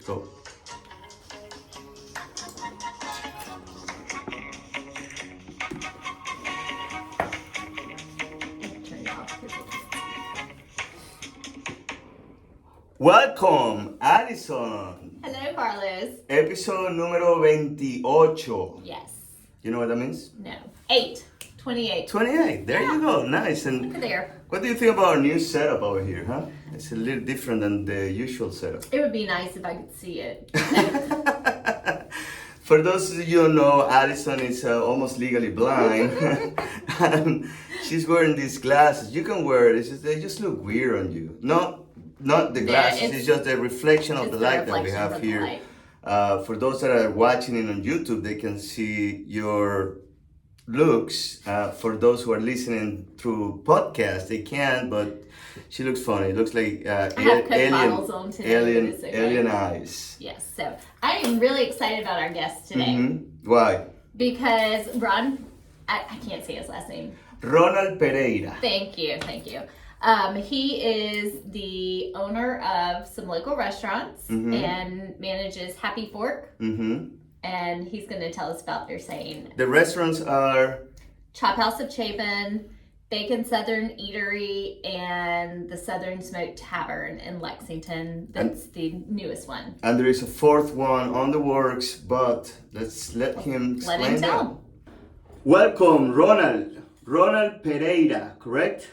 Go. Welcome, Addison. Hello, Carlos. Episode número 28. Yes. You know what that means? No. 28. 28. There you go. Nice. And look there. What do you think about our new setup over here, huh? It's a little different than the usual setup. It would be nice if I could see it. For those of you who know, Addison is almost legally blind. And she's wearing these glasses. You can wear it. They just look weird on you. Not the glasses. It's just the reflection of the light that we have here. For those that are watching it on YouTube, they can see your looks. For those who are listening through podcast, they can't, but she looks funny. It looks like alien eyes. Yes, so I am really excited about our guest today. Mm-hmm. Why? Because Ron, I can't say his last name. Ron Pereira. Thank you. He is the owner of some local restaurants and manages Happy Fork. Mm-hmm. And he's going to tell us about their saying. The restaurants are Chophouse of Chapin, Bakon Southern Eatery, and the Southern Smoked Tavern in Lexington. That's the newest one. And there is a fourth one on the works, but let's let him explain. Let him tell. Welcome, Ronald Pereira, correct?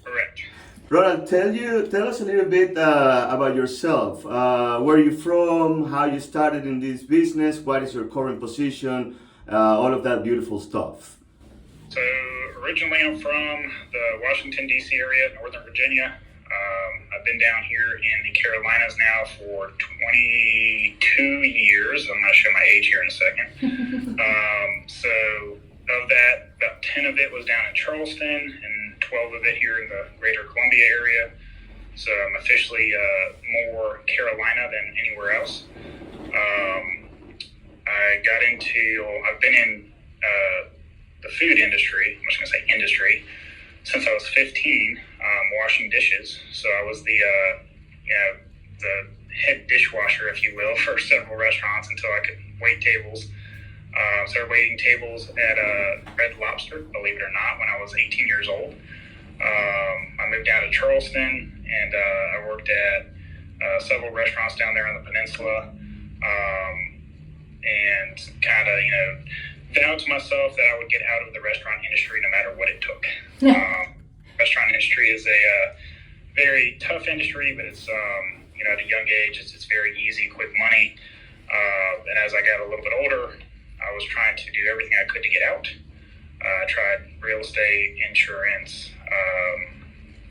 Correct. Ronald, tell us a little bit about yourself. Where are you from? How you started in this business? What is your current position? All of that beautiful stuff. So originally I'm from the Washington, D.C. area, Northern Virginia. I've been down here in the Carolinas now for 22 years. I'm going to show my age here in a second. So of that, about 10 of it was down in Charleston and 12 of it here in the greater Columbia area. So I'm officially more Carolina than anywhere else. I've been in the food industry, I'm just going to say industry, since I was 15, washing dishes. So I was the head dishwasher, if you will, for several restaurants until I could wait tables. Started waiting tables at Red Lobster, believe it or not, when I was 18 years old. I moved down to Charleston, and I worked at several restaurants down there on the peninsula, and kind of, vowed to myself that I would get out of the restaurant industry no matter what it took. Restaurant industry is a very tough industry, but it's, at a young age, it's very easy, quick money. And as I got a little bit older, I was trying to do everything I could to get out. I tried real estate, insurance,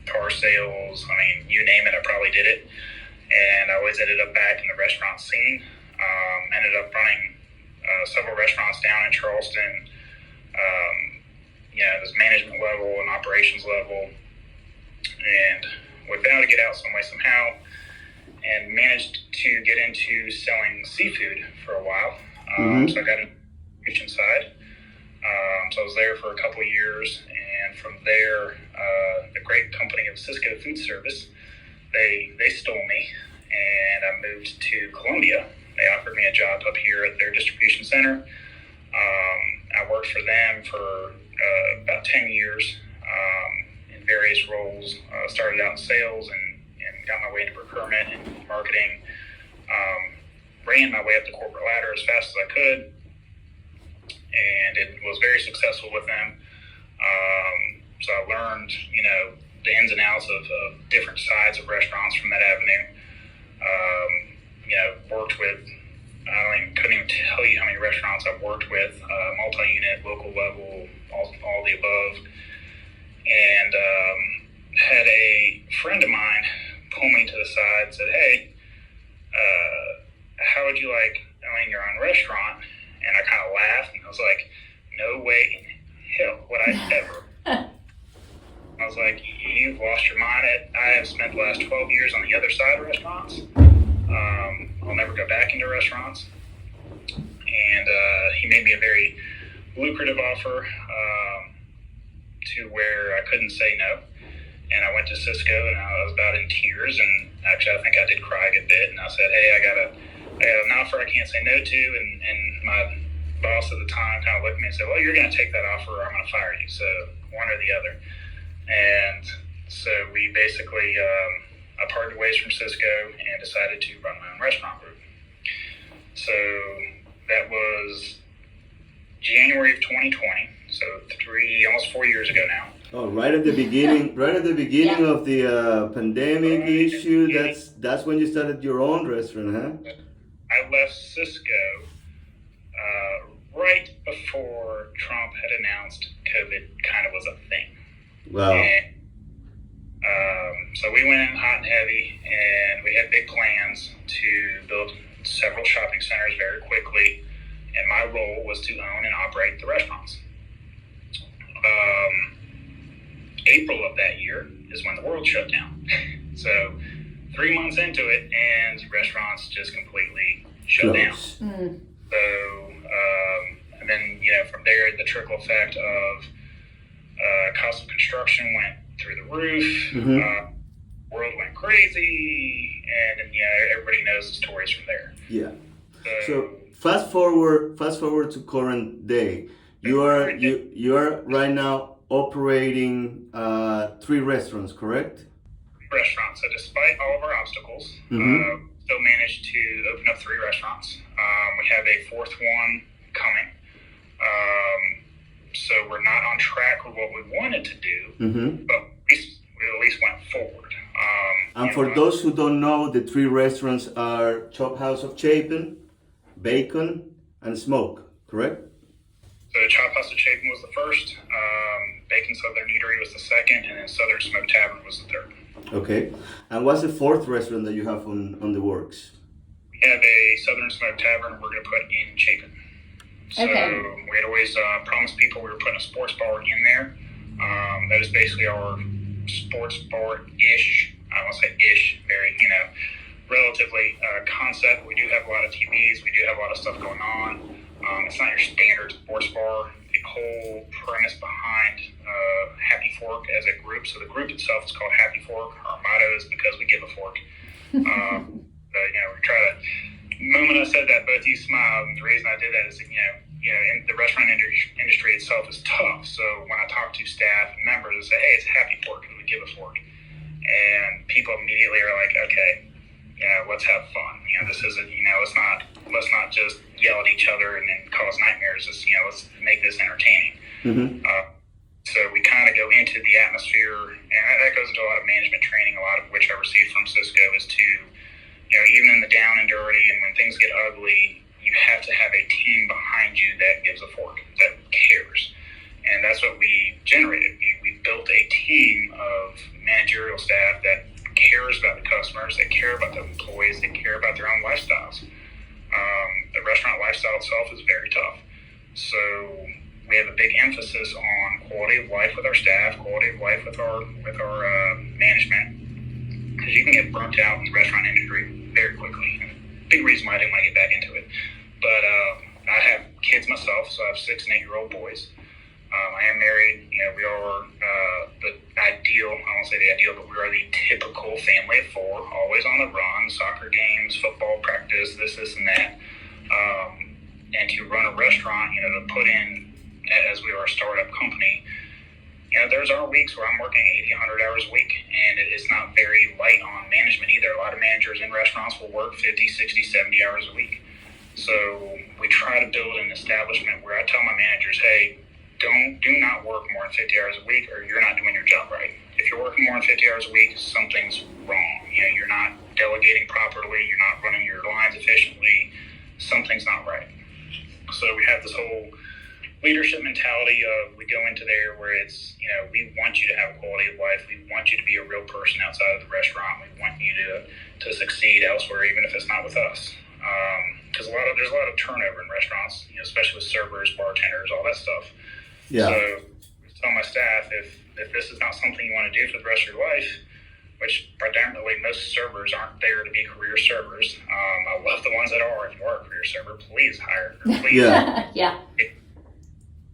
car sales. You name it, I probably did it. And I always ended up back in the restaurant scene. Ended up running several restaurants down in Charleston. There's management level and operations level. And was able to get out some way somehow and managed to get into selling seafood for a while. So I got into the kitchen side. So I was there for a couple of years, and from there, the great company of Cisco Food Service, they stole me, and I moved to Columbia. They offered me a job up here at their distribution center. I worked for them for about 10 years in various roles. Started out in sales and got my way into procurement and marketing. Ran my way up the corporate ladder as fast as I could, and it was very successful with them. So I learned, the ins and outs of different sides of restaurants from that avenue. Worked with, couldn't even tell you how many restaurants I've worked with, multi-unit, local level, all the above. And had a friend of mine pull me to the side and said, hey, how would you like owning your own restaurant? And I kind of laughed, and I was like, no way in hell would I ever. I was like, you've lost your mind. I have spent the last 12 years on the other side of restaurants. I'll never go back into restaurants. And he made me a very lucrative offer to where I couldn't say no. and I went to Cisco, and I was about in tears, and actually I think I did cry a good bit, and I said, hey, I got an offer I can't say no to, and my boss at the time kind of looked at me and said, well, you're going to take that offer or I'm going to fire you, so one or the other. And so we basically, I parted ways from Cisco and decided to run my own restaurant group. So that was January of 2020, so almost 4 years ago now. Oh, right at the beginning, Yeah. of the pandemic issue. That's when you started your own restaurant, huh? I left Cisco right before Trump had announced COVID kind of was a thing. Wow. And, so we went in hot and heavy, and we had big plans to build several shopping centers very quickly, and my role was to own and operate the restaurants. April of that year is when the world shut down. So 3 months into it, and restaurants just completely shut down. So, and then, from there, the trickle effect of cost of construction went through the roof. World went crazy, and everybody knows the stories from there. Yeah. So fast forward to current day. You are right now operating 3 restaurants, correct? Restaurants. So despite all of our obstacles, still managed to open up 3 restaurants. We have a 4th one coming. So we're not on track with what we wanted to do, but we at least went forward. And for those who don't know, the 3 restaurants are Chophouse of Chapin, Bakon, and Smoke, correct? So Chophouse of Chapin was the first, Bakon Southern Eatery was the second, and then Southern Smoked Tavern was the third. Okay. And what's the 4th restaurant that you have on the works? We have a Southern Smoked Tavern we're going to put in Chapin. So we had always promised people we were putting a sports bar in there. That is basically our sports bar-ish, I won't say ish, very, relatively concept. We do have a lot of TVs. We do have a lot of stuff going on. It's not your standard sports bar. The whole premise behind Happy Fork as a group, so the group itself is called Happy Fork. Our motto is because we give a fork. We try to, the moment I said that, both of you smiled, and the reason I did that is that, in the restaurant industry itself is tough. So when I talk to staff and members, I say, hey, it's Happy Fork, because we give a fork. And people immediately are like, okay, let's have fun. This isn't, let's not just yell at each other and then cause nightmares. Let's make this entertaining. So we kind of go into the atmosphere, and that goes into a lot of management training, a lot of which I received from Cisco, is to, even in the down and dirty, and when things get ugly, you have to have a team behind you that gives a fork, that cares. And that's what we generated. We built a team of managerial staff that cares about the customers, that care about the employees, that care about their own lifestyles. The restaurant lifestyle itself is very tough. So we have a big emphasis on quality of life with our staff, quality of life with our management, because you can get burnt out in the restaurant industry very quickly. Big reason why I didn't want to get back into it. But I have kids myself, so I have 6 and 8-year-old boys. I am married. We are the ideal, I won't say the ideal, but we are the typical family of 4, always on the run, soccer games, football practice, this and that. And to run a restaurant, to put in, as we are a startup company, there's our weeks where I'm working 80, 100 hours a week, and it is not very light on management either. A lot of managers in restaurants will work 50, 60, 70 hours a week. So we try to build an establishment where I tell my managers, hey, do not work more than 50 hours a week, or you're not doing your job right. If you're working more than 50 hours a week, something's wrong. You're not delegating properly, you're not running your lines efficiently, something's not right. So we have this whole leadership mentality of, we go into there where it's, we want you to have a quality of life, we want you to be a real person outside of the restaurant, we want you to succeed elsewhere, even if it's not with us. Because there's a lot of turnover in restaurants, especially with servers, bartenders, all that stuff. Yeah. So I tell my staff, if this is not something you want to do for the rest of your life, which predominantly most servers aren't there to be career servers. I love the ones that are. If you are a career server, please hire. Please. Yeah. Yeah.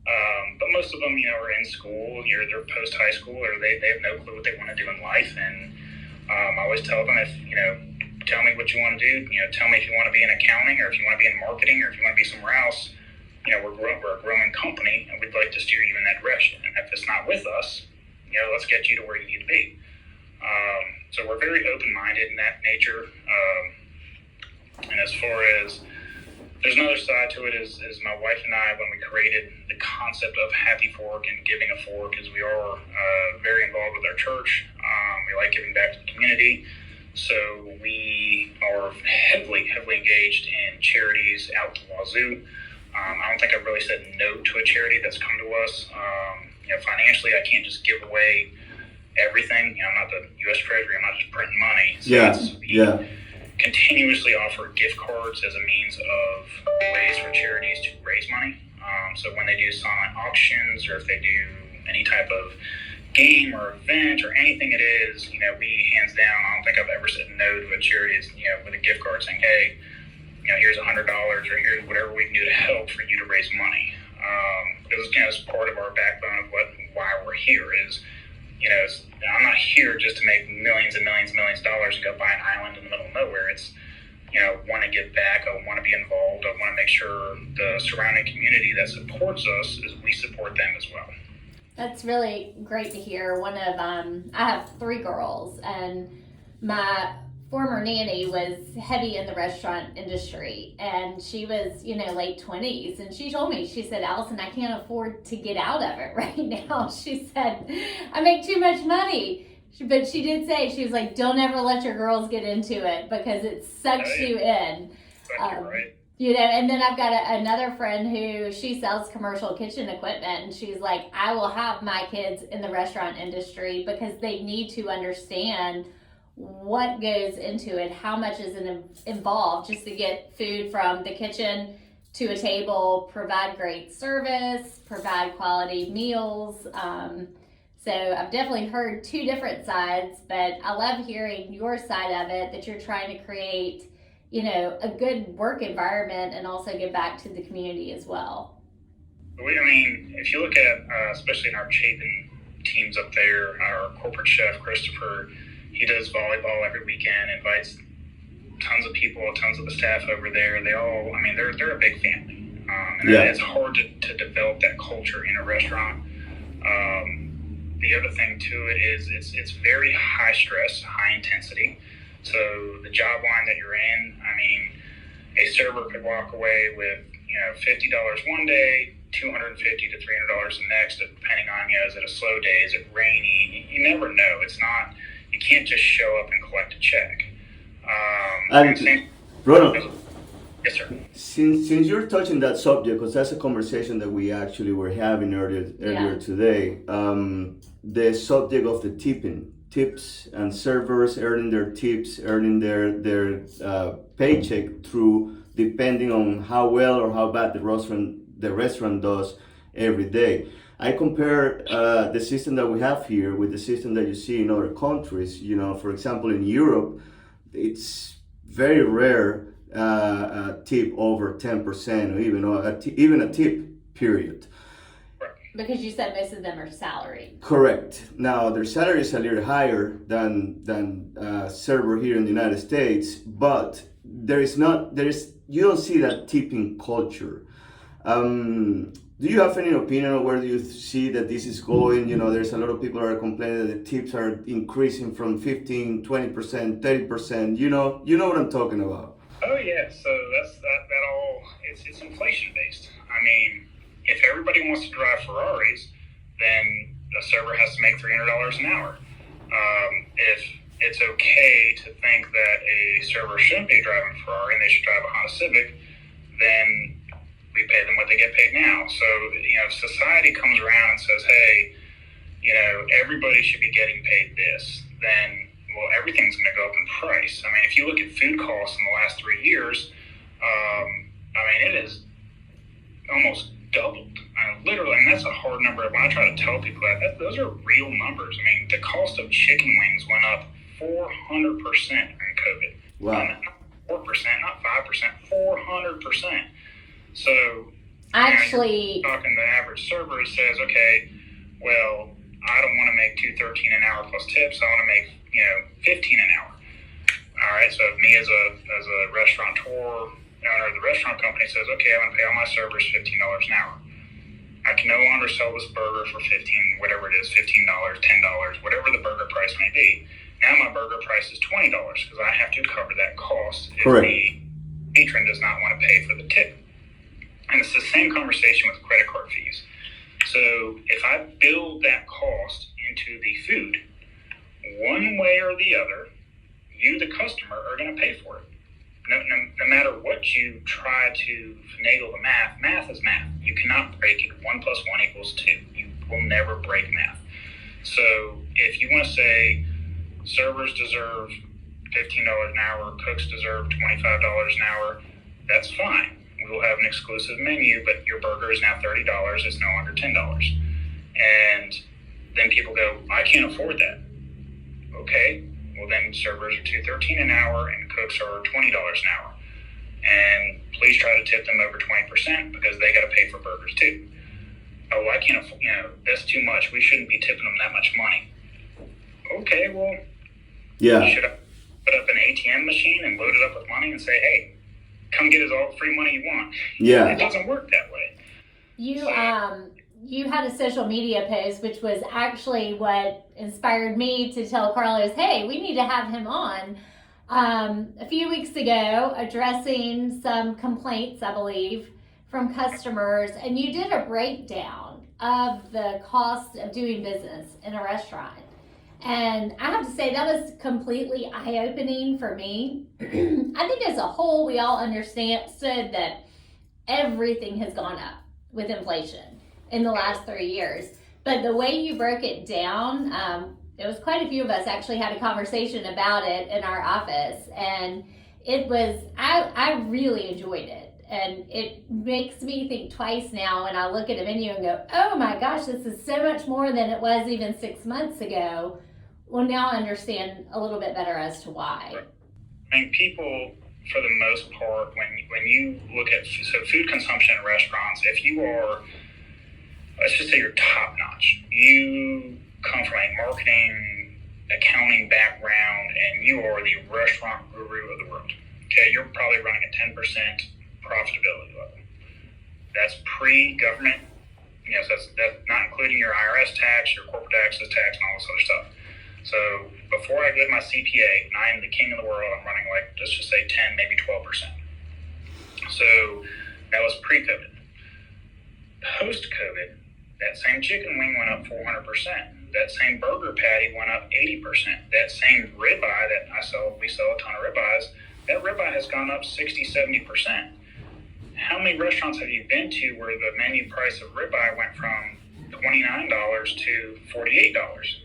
But most of them, are in school, they're post high school, or they have no clue what they want to do in life. And I always tell them, if tell me what you want to do. Tell me if you want to be in accounting, or if you want to be in marketing, or if you want to be somewhere else. We're a growing company, and we'd like to steer you in that direction. And if it's not with us, let's get you to where you need to be. So we're very open-minded in that nature. And as far as there's another side to it is my wife and I, when we created the concept of Happy Fork and Giving a Fork, is we are very involved with our church. We like giving back to the community. So we are heavily engaged in charities out to wazoo. I don't think I've really said no to a charity that's come to us. Financially, I can't just give away everything. I'm not the U.S. Treasury. I'm not just printing money. So continuously offer gift cards as a means of ways for charities to raise money. So when they do silent auctions, or if they do any type of game or event or anything it is, we hands down, I don't think I've ever said no to a charity with a gift card saying, hey, here's $100, or here's whatever we can do to help for you to raise money. Because it's part of our backbone of why we're here is, I'm not here just to make millions and millions of dollars and go buy an island in the middle of nowhere. It's, want to give back. I want to be involved. I want to make sure the surrounding community that supports us is we support them as well. That's really great to hear. I have 3 girls, and my former nanny was heavy in the restaurant industry, and she was, late 20s, and she told me, she said, Allison, I can't afford to get out of it right now. She said, I make too much money. But she did say, she was like, don't ever let your girls get into it, because it sucks you in. Right. And then I've got another friend who, she sells commercial kitchen equipment, and she's like, I will have my kids in the restaurant industry because they need to understand what goes into it, how much is involved just to get food from the kitchen to a table, provide great service, provide quality meals. So I've definitely heard 2 different sides, but I love hearing your side of it, that you're trying to create, a good work environment and also give back to the community as well. If you look at, especially in our Chapin teams up there, our corporate chef, Christopher, he does volleyball every weekend, invites tons of people, tons of the staff over there. They all, they're a big family. It's hard to develop that culture in a restaurant. The other thing to it is it's very high stress, high intensity. So the job line that you're in, a server could walk away with, $50 one day, $250 to $300 the next, depending on, is it a slow day, is it rainy? You never know. It's not, you can't just show up and collect a check. Ronald, yes, sir. Since you're touching that subject, because that's a conversation that we actually were having earlier today, the subject of the tips and servers earning their tips, earning their paycheck through depending on how well or how bad the restaurant does every day. I compare the system that we have here with the system that you see in other countries. For example, in Europe, it's very rare a tip over 10%, or even a tip period. Because you said most of them are salaried. Correct. Now their salary is a little higher than server here in the United States, but you don't see that tipping culture. Do you have any opinion on where do you see that this is going? There's a lot of people that are complaining that the tips are increasing from 15, 20%, 30%. You know what I'm talking about. Oh yeah, so that all, it's inflation based. If everybody wants to drive Ferraris, then a server has to make $300 an hour. If it's okay to think that a server shouldn't be driving a Ferrari and they should drive a Honda Civic, then we pay them what they get paid now. So, if society comes around and says, hey, everybody should be getting paid this, then, everything's going to go up in price. If you look at food costs in the last 3 years, it is almost doubled. Literally, and that's a hard number. When I try to tell people those are real numbers. The cost of chicken wings went up 400% during COVID. Wow. Not 4%, not 5%, 400%. So I actually talking to the average server who says, okay, well, I don't want to make $2.13 an hour plus tips. I want to make, $15 an hour. All right. So if me as a restaurateur, owner of the restaurant company says, okay, I'm going to pay all my servers $15 an hour. I can no longer sell this burger for $15, whatever it is, $15, $10, whatever the burger price may be. Now my burger price is $20 because I have to cover that cost if the patron does not want to pay for the tip. And it's the same conversation with credit card fees. So if I build that cost into the food, one way or the other, you, the customer, are going to pay for it. No matter what you try to finagle the math is math. You cannot break it. 1 + 1 = 2. You will never break math. So if you want to say servers deserve $15 an hour, cooks deserve $25 an hour, that's fine. We will have an exclusive menu, but your burger is now $30. It's no longer $10. And then people go, I can't afford that. Okay. Well, then servers are $2.13 an hour and cooks are $20 an hour. And please try to tip them over 20% because they got to pay for burgers too. Oh, I can't afford, that's too much. We shouldn't be tipping them that much money. Okay, well, should I put up an ATM machine and load it up with money and say, hey, come get us all the free money you want? Yeah. It doesn't work that way. You had a social media post, which was actually what inspired me to tell Carlos, hey, we need to have him on a few weeks ago, addressing some complaints, I believe, from customers. And you did a breakdown of the cost of doing business in a restaurant. And I have to say that was completely eye-opening for me. I think as a whole, we all understood that everything has gone up with inflation in the last 3 years. But the way you broke it down, there was quite a few of us actually had a conversation about it in our office. And it was, I really enjoyed it. And it makes me think twice now when I look at a menu and go, oh my gosh, this is so much more than it was even 6 months ago. Well, now I understand a little bit better as to why. I mean, people, for the most part, when you look at food consumption in restaurants, if you are, let's just say you're top notch, you come from a marketing, accounting background, and you are the restaurant guru of the world. Okay, you're probably running a 10% profitability level. That's pre-government, so that's not including your IRS tax, your corporate taxes tax, and all this other stuff. So before I did my CPA, and I am the king of the world, I'm running like, let's just say 10, maybe 12%. So that was pre-COVID. Post-COVID, that same chicken wing went up 400%. That same burger patty went up 80%. That same ribeye that we sell a ton of ribeyes, that ribeye has gone up 60, 70%. How many restaurants have you been to where the menu price of ribeye went from $29 to $48?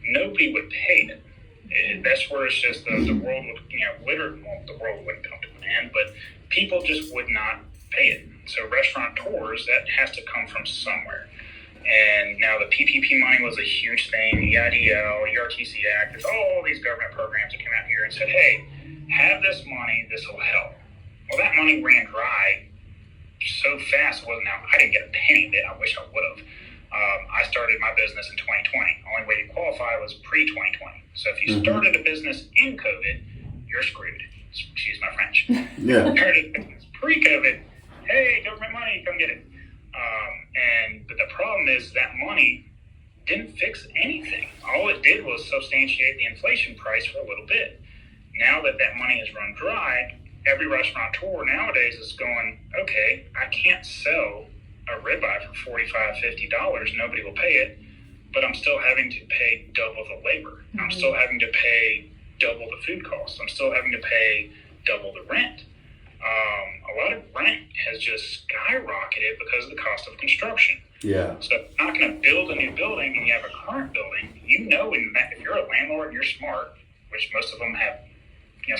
Nobody would pay it. That's where it's just the world would, the world wouldn't come to an end, but people just would not pay it. So restaurateurs, that has to come from somewhere. And now the PPP money was a huge thing, EIDL, ERTC Act, there's all these government programs that came out here and said, hey, have this money, this will help. Well, that money ran dry so fast, I didn't get a penny of it. I wish I would have. I started my business in 2020. The only way you qualify was pre-2020. So if you started a business in COVID, you're screwed. Excuse my French. Yeah. Started a business pre-COVID, hey, government money, come get it. But the problem is that money didn't fix anything. All it did was substantiate the inflation price for a little bit. Now that money has run dry, every restaurateur nowadays is going, okay, I can't sell a ribeye for $45, $50. Nobody will pay it, but I'm still having to pay double the labor. Mm-hmm. I'm still having to pay double the food costs. I'm still having to pay double the rent. A lot of rent has just skyrocketed because of the cost of construction. Yeah. So if you're not going to build a new building and you have a current building, if you're a landlord and you're smart, which most of them have,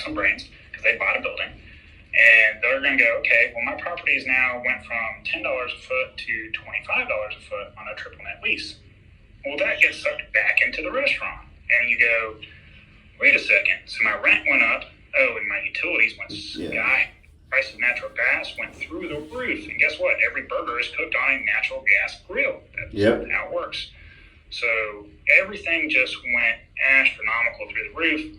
some brains because they bought a building, and they're going to go, okay, well, my properties now went from $10 a foot to $25 a foot on a triple net lease. Well, that gets sucked back into the restaurant. And you go, wait a second, so my rent went up, and my utilities went sky price of natural gas went through the roof. And guess what? Every burger is cooked on a natural gas grill. That's how it works. So everything just went astronomical through the roof.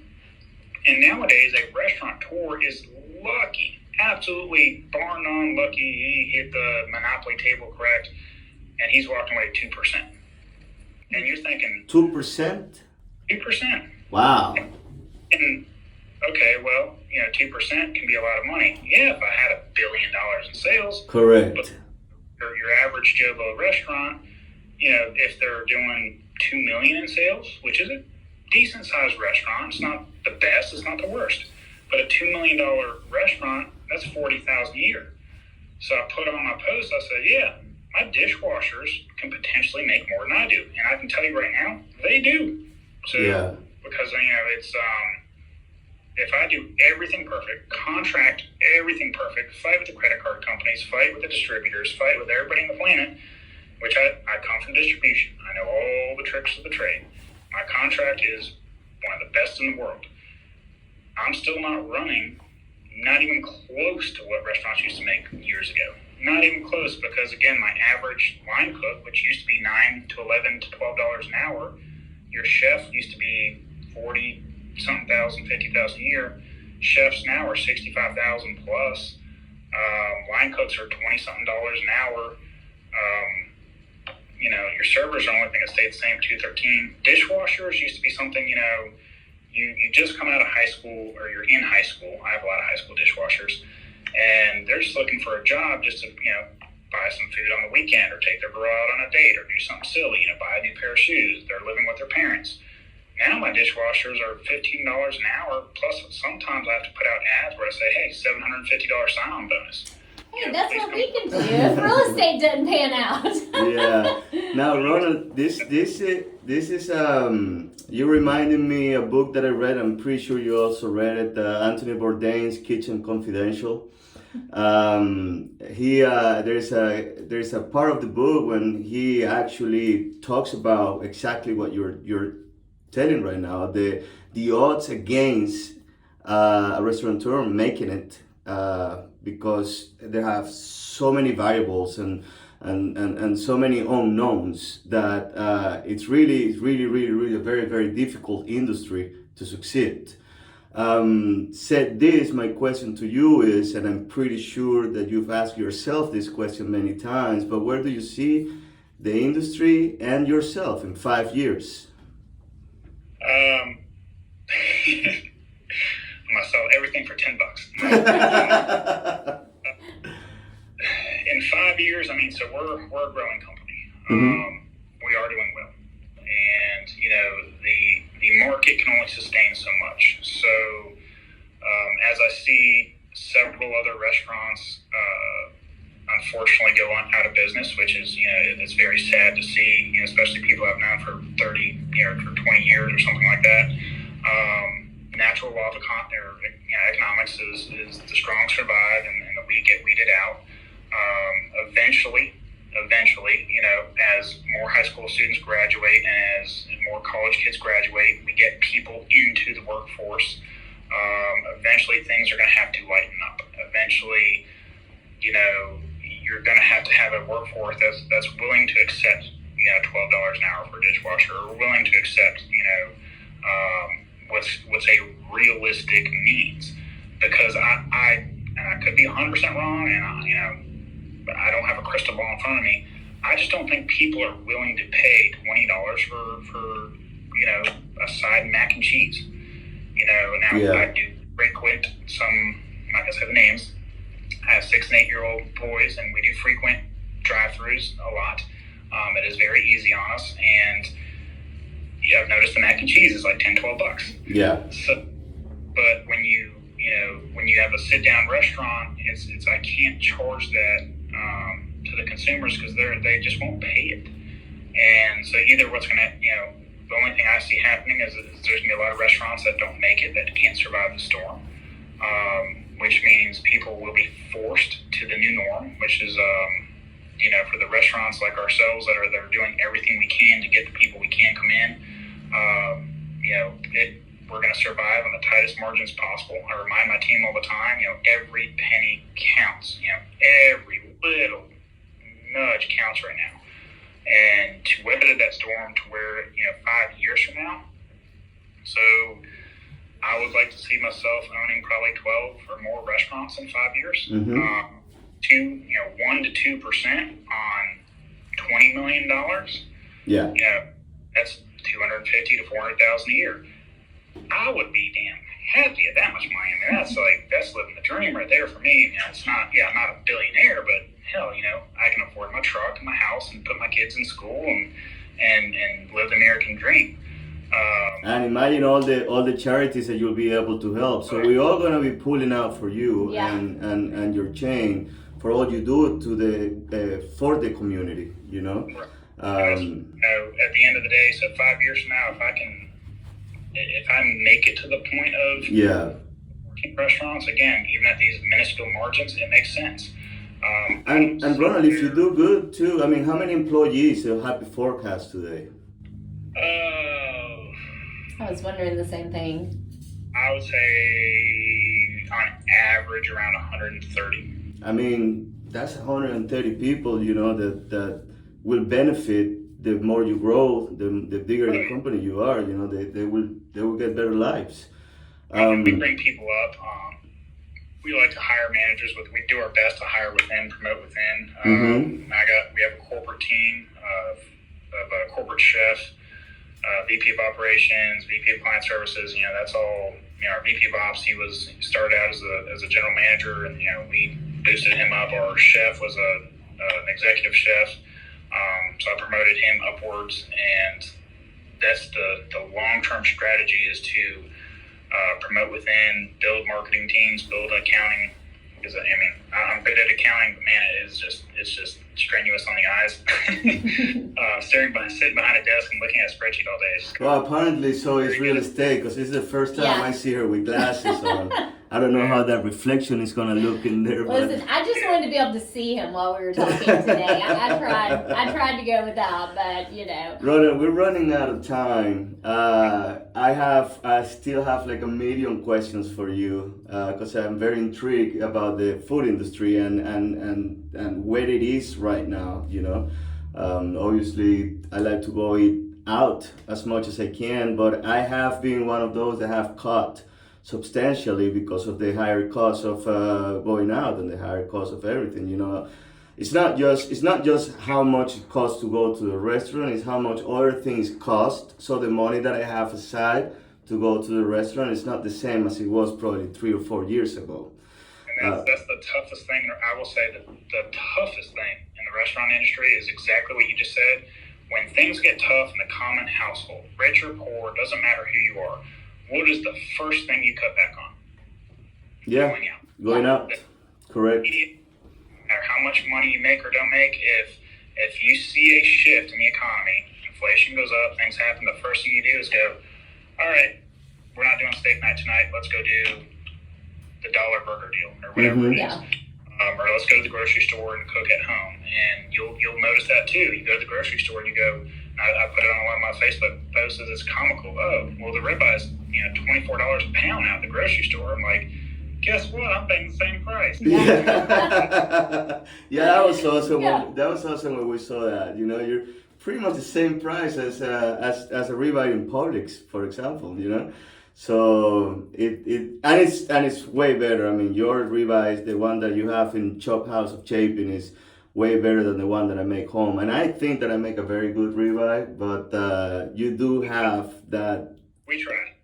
And nowadays, a restaurateur is lucky, absolutely bar none lucky. He hit the Monopoly table correct, and he's walking away 2%. And you're thinking 2%? 2%. Wow. And okay, well, 2% can be a lot of money. Yeah, if I had $1 billion in sales. Correct. But your average Joe Blow restaurant, if they're doing $2 million in sales, which is a decent sized restaurant, it's not the best, it's not the worst, but a $2 million restaurant, that's $40,000 a year. So I put on my post, I said, yeah, my dishwashers can potentially make more than I do, and I can tell you right now, they do. So because it's if I do everything perfect, contract everything perfect, fight with the credit card companies, fight with the distributors, fight with everybody on the planet, which I come from distribution. I know all the tricks of the trade. My contract is one of the best in the world. I'm still not running, not even close to what restaurants used to make years ago. Not even close, because again, my average line cook, which used to be $9 to $11 to $12 an hour, your chef used to be 40 something thousand, 50,000 a year. Chefs now are 65,000 plus. Line cooks are 20 something dollars an hour. Your servers are the only thing that stayed the same, 213. Dishwashers used to be something, you just come out of high school, or you're in high school. I have a lot of high school dishwashers, and they're just looking for a job just to, buy some food on the weekend, or take their girl out on a date, or do something silly, buy a new pair of shoes. They're living with their parents. Now my dishwashers are $15 an hour, plus sometimes I have to put out ads where I say, hey, $750 sign-on bonus. Hey, that's what we can do if real estate doesn't pan out. Yeah. Now, Ronald, this is you reminded me a book that I read. I'm pretty sure you also read it. Anthony Bourdain's Kitchen Confidential. There's a part of the book when he actually talks about exactly what you're telling right now. The odds against a restaurateur making it. Because they have so many variables and so many unknowns that it's really a very, very difficult industry to succeed. Said this, my question to you is, and I'm pretty sure that you've asked yourself this question many times, but where do you see the industry and yourself in 5 years? I'm gonna sell everything for $10. In 5 years, so we're a growing company. We are doing well, and the market can only sustain so much. So as I see several other restaurants unfortunately go on out of business, which is it's very sad to see, especially people I've known for 30 for 20 years or something like that. Natural law of economics is the strong survive and the weak get weeded out. Eventually, as more high school students graduate and as more college kids graduate, we get people into the workforce. Eventually, things are going to have to lighten up. Eventually, you're going to have a workforce that's willing to accept, $12 an hour for a dishwasher, or willing to accept, what's a realistic needs, because I could be 100% wrong, and but I don't have a crystal ball in front of me. I just don't think people are willing to pay $20 for a side mac and cheese. I do frequent some, I'm not gonna say the names. I have 6 and 8 year old boys, and we do frequent drive-throughs a lot. It is very easy on us, and I've noticed the mac and cheese is like $10-12. Yeah. So, but when you have a sit-down restaurant, it's I can't charge that to the consumers, because they just won't pay it. And so either what's gonna the only thing I see happening is there's gonna be a lot of restaurants that don't make it, that can't survive the storm, which means people will be forced to the new norm, which is for the restaurants like ourselves that are doing everything we can to get the people we can come in. we're going to survive on the tightest margins possible. I remind my team all the time, every penny counts. Every little nudge counts right now. And to weather that storm to where, 5 years from now. So I would like to see myself owning probably 12 or more restaurants in 5 years. 1 to 2% on $20 million. Yeah. That's $250,000 to $400,000 a year. I would be damn happy at that much money. I mean, that's living the dream right there for me. It's not, I'm not a billionaire, but hell, I can afford my truck and my house and put my kids in school and live the American dream. And imagine all the charities that you'll be able to help. So we're all gonna be pulling out for you and your chain for all you do for the community. At the end of the day, so 5 years from now, if I make it to the point of working restaurants again, even at these minuscule margins, it makes sense. And Ronald, if you do good too, I mean, how many employees do Happy Fork has today? I was wondering the same thing. I would say on average around 130. I mean, that's 130 people, that will benefit the more you grow, the bigger the company you are. They will get better lives. We bring people up. We like to hire managers we do our best to hire within, promote within. We have a corporate team of a corporate chef, VP of operations, VP of client services. That's all. Our VP of ops, he started out as a general manager, and we boosted him up. Our chef was an executive chef, so I promoted him upwards, and that's the long-term strategy is to promote within, build marketing teams, build accounting. Because I'm good at accounting, but man, it's just strenuous on the eyes. Sitting behind a desk and looking at a spreadsheet all day. Well, apparently, so is real estate, because this is the first time I see her with glasses on. I don't know how that reflection is gonna look in there. Listen, I just wanted to be able to see him while we were talking today. I tried to go without, but Ronald, we're running out of time. I still have like a million questions for you, because I'm very intrigued about the food industry and where it is right now. Obviously, I like to go eat out as much as I can, but I have been one of those that have cut substantially because of the higher cost of going out and the higher cost of everything. It's not just how much it costs to go to the restaurant, it's how much other things cost. So the money that I have aside to go to the restaurant is not the same as it was probably 3 or 4 years ago. And that's the toughest thing. I will say that the toughest thing in the restaurant industry is exactly what you just said. When things get tough in the common household, rich or poor, doesn't matter who you are, what is the first thing you cut back on? Yeah, going out. Correct. No matter how much money you make or don't make, if you see a shift in the economy, inflation goes up, things happen, the first thing you do is go, all right, we're not doing steak night tonight, let's go do the $1 burger deal or whatever it is. Or let's go to the grocery store and cook at home. And you'll notice that too. You go to the grocery store and you go, I put it on one of my Facebook posts as it's comical. Oh, well, the ribeye is $24 a pound out at the grocery store. I'm like, guess what? I'm paying the same price. Yeah, that was awesome. That was awesome when we saw that. You're pretty much the same price as a ribeye in Publix, for example. So it's way better. I mean, your ribeye, the one that you have in Chophouse of Chapin, is way better than the one that I make home. And I think that I make a very good ribeye, but you do have that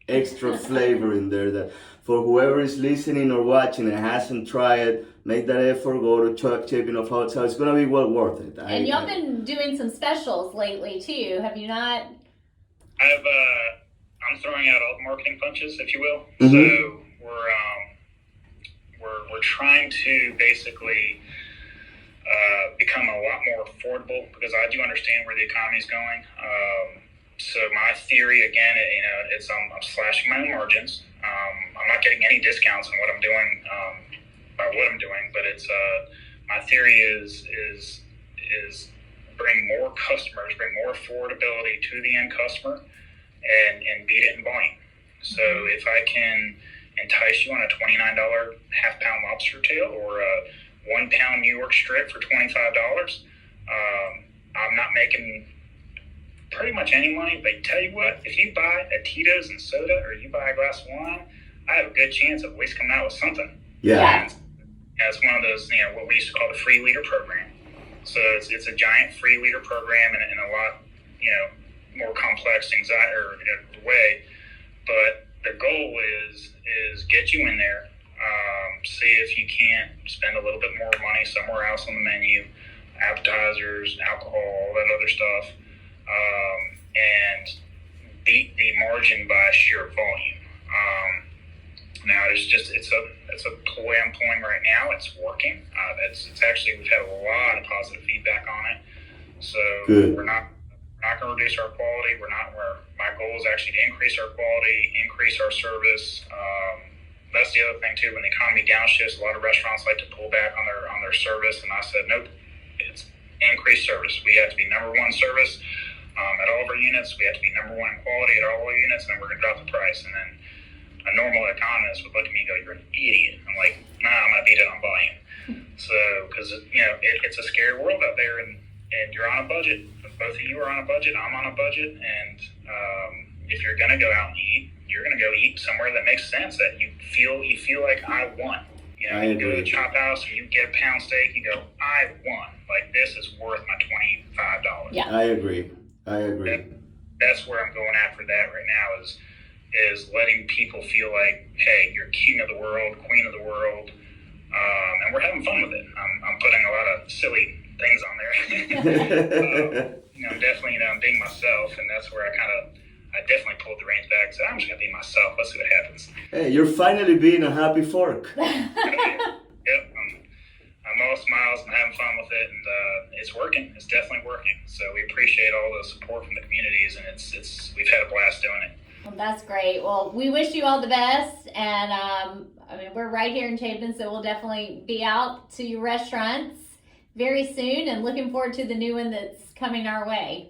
extra flavor in there that for whoever is listening or watching and hasn't tried it, make that effort, go to Chapin of Hotel. It's going to be well worth it. And y'all been doing some specials lately too, have you not? I'm throwing out all the marketing punches, if you will. So we're trying to basically become a lot more affordable because I do understand where the economy is going. So my theory, again, I'm slashing my own margins. I'm not getting any discounts on what I'm doing by what I'm doing, but it's my theory is bring more customers, bring more affordability to the end customer, and beat it in volume. So if I can entice you on a $29 half-pound lobster tail or a 1-pound New York strip for $25, I'm not making pretty much any money. But tell you what, if you buy a Tito's and soda or you buy a glass of wine, I have a good chance of at least coming out with something. Yeah. And it's one of those, what we used to call the free leader program. So it's a giant free leader program in a lot, more complex anxiety or way. But the goal is get you in there, see if you can't spend a little bit more money somewhere else on the menu, appetizers, alcohol, all that other stuff, and beat the margin by sheer volume. Now it's a ploy I'm pulling right now. It's working. It's actually, we've had a lot of positive feedback on it. So Good. We're not going to reduce our quality. We're not where my goal is actually to increase our quality, increase our service. That's the other thing too. When the economy downshifts, a lot of restaurants like to pull back on their service, and I said nope. It's increased service. We have to be number one service at all of our units. We have to be number one in quality at all of our units, and then we're going to drop the price. And then a normal economist would look at me and go, "You're an idiot." I'm like, "Nah, I'm going to beat it on volume." So, because it's a scary world out there, and you're on a budget. Both of you are on a budget. I'm on a budget, and if you're going to go out and eat, you're going to go eat somewhere that makes sense, that you feel like I won. You go to Chophouse and you get a pound steak, you go, I won. Like, this is worth my $25. Yeah. I agree. That's where I'm going after that right now is letting people feel like, hey, you're king of the world, queen of the world, and we're having fun with it. I'm putting a lot of silly things on there. Definitely, I'm being myself, and that's where I definitely pulled the reins back. So I'm just gonna be myself. Let's see what happens. Hey, you're finally being a happy fork. Yep, I'm all smiles and having fun with it, and it's working. It's definitely working. So we appreciate all the support from the communities, and we've had a blast doing it. Well, that's great. Well, we wish you all the best, and we're right here in Chapin, so we'll definitely be out to your restaurants very soon, and looking forward to the new one that's coming our way.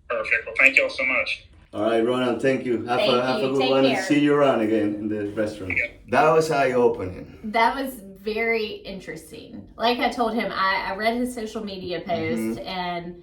Perfect. Well, thank you all so much. All right, Ronan, thank you. Have a good Take one, care. and see you around again in the restaurant. Yeah. That was eye-opening. That was very interesting. Like I told him, I read his social media post, and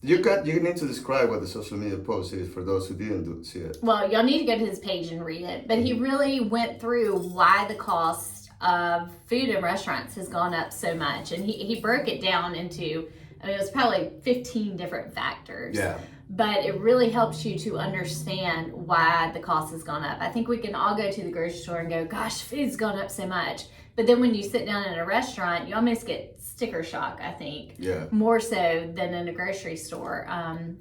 You need to describe what the social media post is for those who didn't see it. well, y'all need to go to his page and read it. But he really went through why the cost of food in restaurants has gone up so much, and he broke it down into, it was probably 15 different factors. Yeah. But it really helps you to understand why the cost has gone up. I think we can all go to the grocery store and go, gosh, food's gone up so much. But then when you sit down in a restaurant, you almost get sticker shock, I think. Yeah. More so than in a grocery store.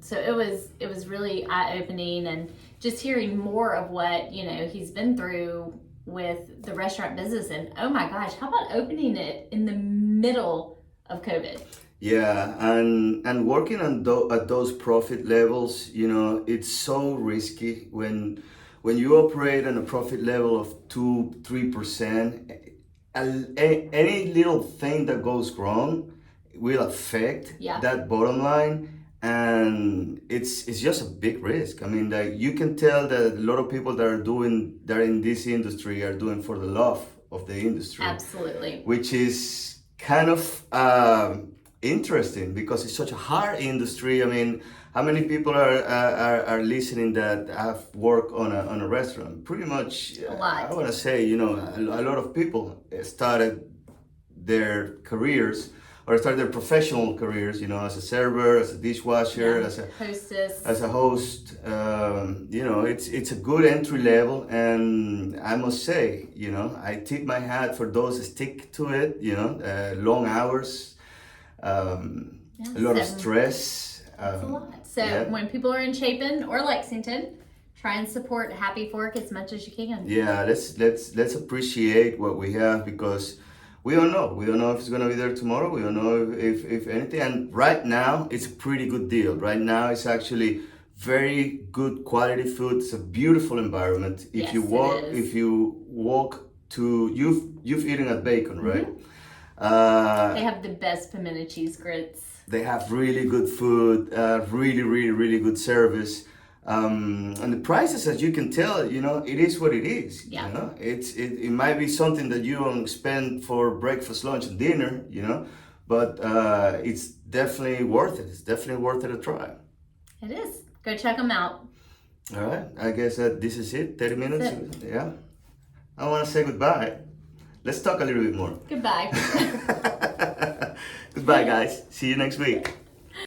So it was really eye-opening, and just hearing more of what, he's been through with the restaurant business. And oh my gosh, how about opening it in the middle of COVID? Yeah, and working on at those profit levels, it's so risky when you operate on a profit level of 2-3%. Any little thing that goes wrong will affect that bottom line, and it's just a big risk. I mean, like, you can tell that a lot of people that are in this industry are doing for the love of the industry. Absolutely. Which is kind of interesting because it's such a hard industry. I mean, how many people are listening that have worked on a restaurant? Pretty much a lot. I want to say, a lot of people started their careers or started their professional careers, as a server, as a dishwasher, as a hostess, as a host. It's a good entry level, and I must say, I tip my hat for those that stick to it. Long hours. A lot of stress. That's a lot. So when people are in Chapin or Lexington, try and support Happy Fork as much as you can. Yeah, let's appreciate what we have, because we don't know. We don't know if it's gonna be there tomorrow. We don't know if anything. And right now, it's a pretty good deal. Right now, it's actually very good quality food. It's a beautiful environment. If you walk to, you've eaten at Bakon, right? They have the best pimento cheese grits. They have really good food, really, really, really good service. And the prices, as you can tell, you know, it is what it is. Yeah. You know, it might be something that you don't spend for breakfast, lunch, and dinner. You know, but it's definitely worth it. It's definitely worth it a try. It is. Go check them out. All right. I guess that this is it. 30 minutes. Yeah. I want to say goodbye. Let's talk a little bit more. Goodbye. Goodbye, guys. See you next week.